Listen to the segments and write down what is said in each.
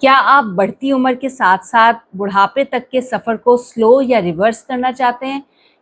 क्या आप बढ़ती उम्र के साथ-साथ बुढ़ापे तक के सफ़र को स्लो या रिवर्स करना चाहते हैं?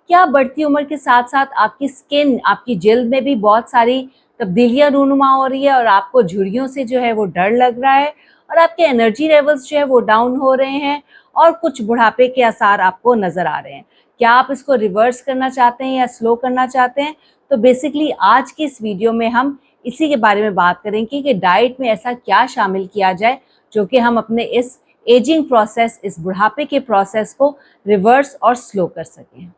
क्या बढ़ती उम्र के साथ-साथ आपकी स्किन, आपकी जिल्द में भी बहुत सारी तब्दीलियाँ रूनुमा हो रही है और आपको झुर्रियों से जो है वो डर लग रहा है और आपके एनर्जी लेवल्स जो है वो डाउन हो रहे हैं और कुछ बुढ़ापे के आसार आपको नज़र आ रहे हैं? क्या आप इसको रिवर्स करना चाहते हैं या स्लो करना चाहते हैं? तो बेसिकली आज की इस वीडियो में हम इसी के बारे में बात करेंगे कि डाइट में ऐसा क्या शामिल किया जाए जो कि हम अपने इस एजिंग प्रोसेस, इस बुढ़ापे के प्रोसेस को रिवर्स और स्लो कर सकें।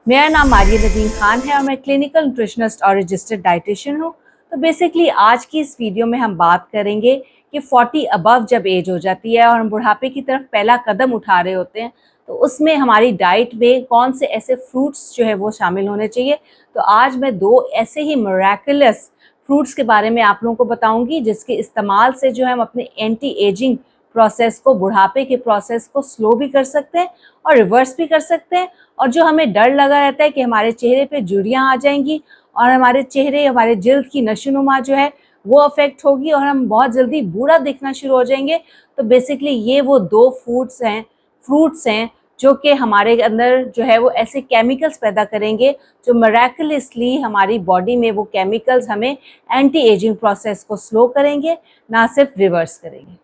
मेरा नाम मारिया नदीम खान है और मैं क्लिनिकल न्यूट्रिशनिस्ट और रजिस्टर्ड डाइटिशियन हूँ। तो बेसिकली आज की इस वीडियो में हम बात करेंगे कि 40 अबव जब एज हो जाती है और हम बुढ़ापे की तरफ पहला कदम उठा रहे होते हैं, तो उसमें हमारी डाइट में कौन से ऐसे फ्रूट्स जो है वो शामिल होने चाहिए। तो आज मैं 2 ऐसे ही मिरेकलस फ्रूट्स के बारे में आप लोगों को बताऊंगी जिसके इस्तेमाल से जो है हम अपने एंटी एजिंग प्रोसेस को, बुढ़ापे के प्रोसेस को स्लो भी कर सकते हैं और रिवर्स भी कर सकते हैं। और जो हमें डर लगा रहता है कि हमारे चेहरे पे झुर्रियाँ आ जाएंगी और हमारे चेहरे, हमारे जिल्द की नशोनुमा जो है वो अफेक्ट होगी और हम बहुत जल्दी बूढ़ा दिखना शुरू हो जाएंगे। तो बेसिकली ये वो 2 फ्रूट्स हैं जो कि हमारे अंदर जो है वो ऐसे केमिकल्स पैदा करेंगे जो मिरेकलसली हमारी बॉडी में वो केमिकल्स हमें एंटी एजिंग प्रोसेस को स्लो करेंगे, ना सिर्फ रिवर्स करेंगे।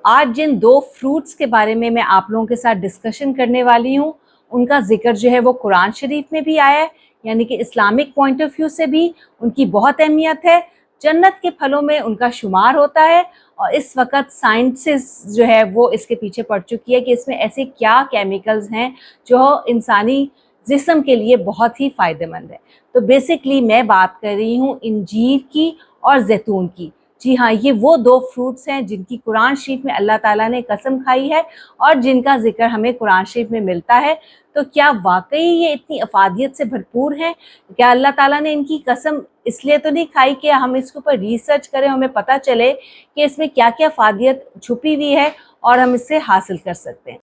आज जिन 2 फ्रूट्स के बारे में मैं आप लोगों के साथ डिस्कशन करने वाली हूँ, उनका ज़िक्र जो है वो कुरान शरीफ में भी आया है, यानी कि इस्लामिक पॉइंट ऑफ व्यू से भी उनकी बहुत अहमियत है। जन्नत के फलों में उनका शुमार होता है और इस वक़्त साइंटिस्ट जो है वो इसके पीछे पड़ चुकी है कि इसमें ऐसे क्या केमिकल्स हैं जो इंसानी जिस्म के लिए बहुत ही फ़ायदेमंद है। तो बेसिकली मैं बात कर रही हूँ इंजीर की और ज़ैतून की। जी हाँ, ये वो 2 फ्रूट्स हैं जिनकी कुरान शरीफ में अल्लाह ताला ने कसम खाई है और जिनका ज़िक्र हमें कुरान शरीफ में मिलता है। तो क्या वाक़ई ये इतनी अफ़ादियत से भरपूर हैं? क्या अल्लाह ताला ने इनकी कसम इसलिए तो नहीं खाई कि हम इसके ऊपर रिसर्च करें, हमें पता चले कि इसमें क्या-क्या अफ़ादियत छुपी हुई है और हम इससे हासिल कर सकते हैं।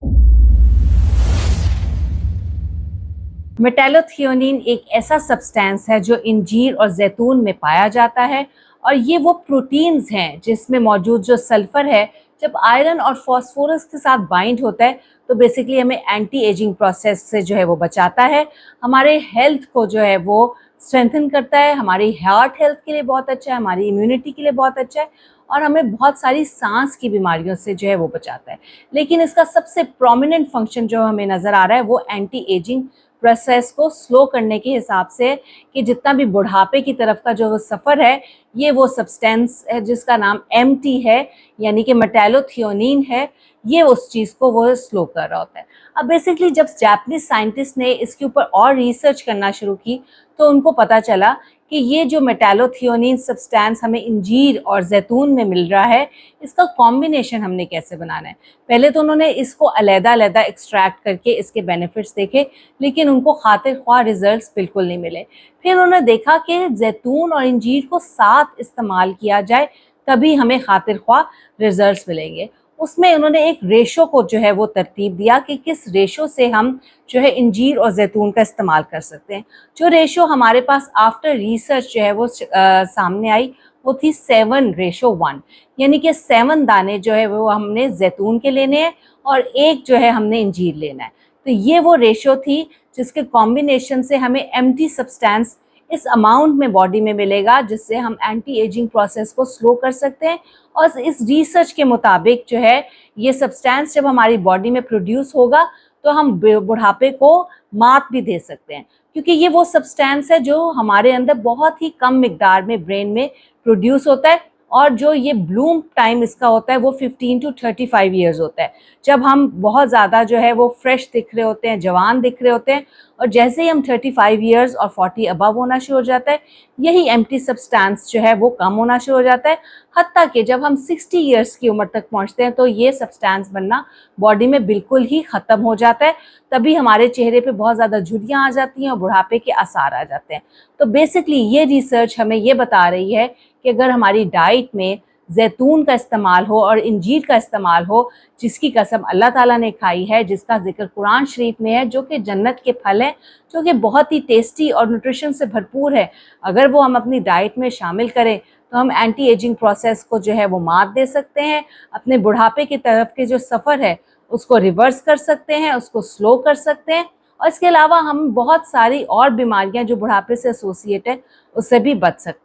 मेटालोथियोनिन एक ऐसा सब्सटेंस है जो इंजीर और जैतून में पाया जाता है और ये वो प्रोटीन्स हैं जिसमें मौजूद जो सल्फर है, जब आयरन और फास्फोरस के साथ बाइंड होता है तो बेसिकली हमें एंटी एजिंग प्रोसेस से जो है वो बचाता है, हमारे हेल्थ को जो है वो स्ट्रेंथन करता है, हमारी हार्ट हेल्थ के लिए बहुत अच्छा है, हमारी इम्यूनिटी के लिए बहुत अच्छा है और हमें बहुत सारी सांस की बीमारियों से जो है वो बचाता है। लेकिन इसका सबसे प्रोमिनेंट फंक्शन जो हमें नज़र आ रहा है वो एंटी एजिंग प्रोसेस को स्लो करने के हिसाब से, कि जितना भी बुढ़ापे की तरफ का जो सफ़र है, ये वो सब्सटेंस है जिसका नाम एमटी है, यानी कि मेटालोथियोनिन है, ये उस चीज़ को वो स्लो कर रहा होता है। अब बेसिकली जब जापानीज़ साइंटिस्ट ने इसके ऊपर और रिसर्च करना शुरू की तो उनको पता चला कि ये जो मेटालोथियोनिन सब्सटेंस हमें इंजीर और जैतून में मिल रहा है, इसका कॉम्बिनेशन हमने कैसे बनाना है। पहले तो उन्होंने इसको अलग-अलग एक्सट्रैक्ट करके इसके बेनिफिट्स देखे, लेकिन उनको खातिर ख्वाह रिजल्ट्स बिल्कुल नहीं मिले। फिर उन्होंने देखा कि जैतून और इंजीर को साथ इस्तेमाल किया जाए तभी हमें खातिर ख्वाह रिजल्ट्स मिलेंगे। उसमें उन्होंने एक रेशो को जो है वो तरतीब दिया कि किस रेशो से हम जो है इंजीर और जैतून का इस्तेमाल कर सकते हैं। जो रेशो हमारे पास आफ्टर रिसर्च जो है वो सामने आई, वो थी 7:1, यानी कि 7 दाने जो है वो हमने जैतून के लेने हैं और 1 जो है हमने इंजीर लेना है। तो ये वो रेशो थी जिसके कॉम्बिनेशन से हमें एम्प्टी सब्सटेंस इस अमाउंट में बॉडी में मिलेगा जिससे हम एंटी एजिंग प्रोसेस को स्लो कर सकते हैं। और इस रिसर्च के मुताबिक जो है ये सब्सटेंस जब हमारी बॉडी में प्रोड्यूस होगा तो हम बुढ़ापे को मात भी दे सकते हैं, क्योंकि ये वो सब्सटेंस है जो हमारे अंदर बहुत ही कम मिकदार में ब्रेन में प्रोड्यूस होता है और जो ये ब्लूम टाइम इसका होता है वो 15 to 35 ईयर्स होता है, जब हम बहुत ज़्यादा जो है वो फ्रेश दिख रहे होते हैं, जवान दिख रहे होते हैं। और जैसे ही हम 35 ईयर्स और 40 अबव होना शुरू हो जाता है, यही एम्प्टी सब्सटेंस जो है वो कम होना शुरू हो जाता है। हत्ता कि जब हम 60 ईयर्स की उम्र तक पहुंचते हैं तो ये सब्सटेंस बनना बॉडी में बिल्कुल ही ख़त्म हो जाता है। तभी हमारे चेहरे पे बहुत ज़्यादा झुर्रियाँ आ जाती हैं और बुढ़ापे के आसार आ जाते हैं। तो बेसिकली ये रिसर्च हमें ये बता रही है कि अगर हमारी डाइट में जैतून का इस्तेमाल हो और इंजीर का इस्तेमाल हो, जिसकी कसम अल्लाह ताला ने खाई है, जिसका जिक्र कुरान शरीफ में है, जो कि जन्नत के फल हैं, जो कि बहुत ही टेस्टी और न्यूट्रिशन से भरपूर है, अगर वो हम अपनी डाइट में शामिल करें तो हम एंटी एजिंग प्रोसेस को जो है वो मात दे सकते हैं, अपने बुढ़ापे की तरफ के जो सफ़र है उसको रिवर्स कर सकते हैं, उसको स्लो कर सकते हैं। और इसके अलावा हम बहुत सारी और बीमारियां जो बुढ़ापे से एसोसिएट है उससे भी बच सकते हैं।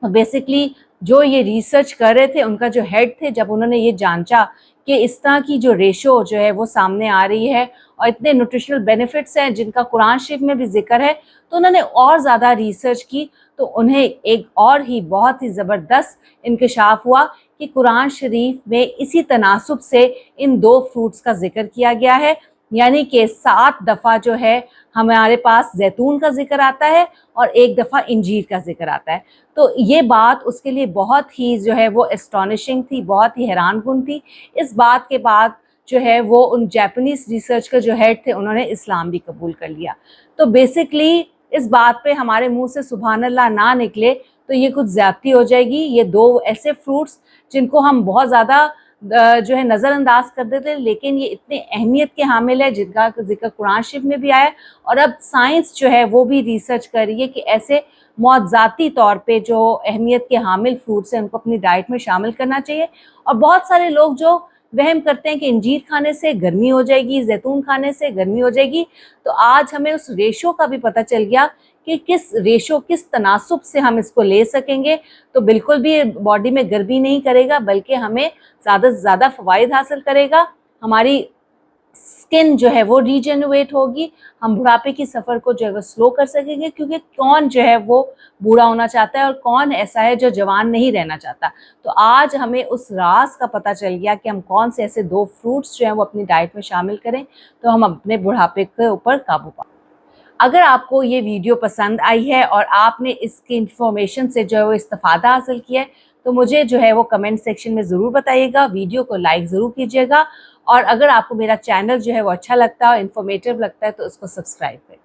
तो बेसिकली जो ये रिसर्च कर रहे थे, उनका जो हेड थे, जब उन्होंने ये जांचा कि इस तरह की जो रेशो जो है वो सामने आ रही है और इतने न्यूट्रिशनल बेनिफिट्स हैं जिनका कुरान शरीफ में भी जिक्र है, तो उन्होंने और ज़्यादा रिसर्च की। तो उन्हें एक और ही बहुत ही ज़बरदस्त इंकशाफ हुआ कि कुरान शरीफ में इसी तनासुब से इन 2 फ्रूट्स का जिक्र किया गया है, यानी कि 7 दफ़ा जो है हमारे पास जैतून का जिक्र आता है और 1 दफ़ा इंजीर का जिक्र आता है। तो ये बात उसके लिए बहुत ही जो है वो एस्टॉनिशिंग थी, बहुत ही हैरानकुन थी। इस बात के बाद जो है वो उन जापानीज़ रिसर्च के जो हेड थे उन्होंने इस्लाम भी कबूल कर लिया। तो बेसिकली इस बात पे हमारे मुंह से सुभान अल्लाह ना निकले तो ये कुछ ज़्यादती हो जाएगी। ये 2 ऐसे फ्रूट्स जिनको हम बहुत ज़्यादा जो है नज़रअंदाज कर देते हैं, लेकिन ये इतने अहमियत के हामिल है जिनका जिक्र कुरान शरीफ में भी आया है। और अब साइंस जो है वो भी रिसर्च कर रही है कि ऐसे मौज़ाती तौर पे जो अहमियत के हामिल फ्रूट्स हैं उनको अपनी डाइट में शामिल करना चाहिए। और बहुत सारे लोग जो वहम करते हैं कि इंजीर खाने से गर्मी हो जाएगी, जैतून खाने से गर्मी हो जाएगी, तो आज हमें उस रेशो का भी पता चल गया कि किस रेशो, किस तनासुब से हम इसको ले सकेंगे। तो बिल्कुल भी बॉडी में गर्मी नहीं करेगा, बल्कि हमें ज़्यादा से ज़्यादा फ़वाइद हासिल करेगा। हमारी स्किन जो है वो रीजेनरेट होगी, हम बुढ़ापे की सफ़र को जो है वो स्लो कर सकेंगे, क्योंकि कौन जो है वो बूढ़ा होना चाहता है और कौन ऐसा है जो जवान नहीं रहना चाहता। तो आज हमें उस राज का पता चल गया कि हम कौन से ऐसे 2 फ्रूट्स जो हैं वो अपनी डाइट में शामिल करें, तो हम अपने बुढ़ापे के ऊपर काबू पा। अगर आपको ये वीडियो पसंद आई है और आपने इसकी इन्फॉर्मेशन से जो है वो इस्तिफ़ादा हासिल किया है, तो मुझे जो है वो कमेंट सेक्शन में ज़रूर बताइएगा, वीडियो को लाइक ज़रूर कीजिएगा। और अगर आपको मेरा चैनल जो है वो अच्छा लगता है और इन्फॉर्मेटिव लगता है तो उसको सब्सक्राइब करें।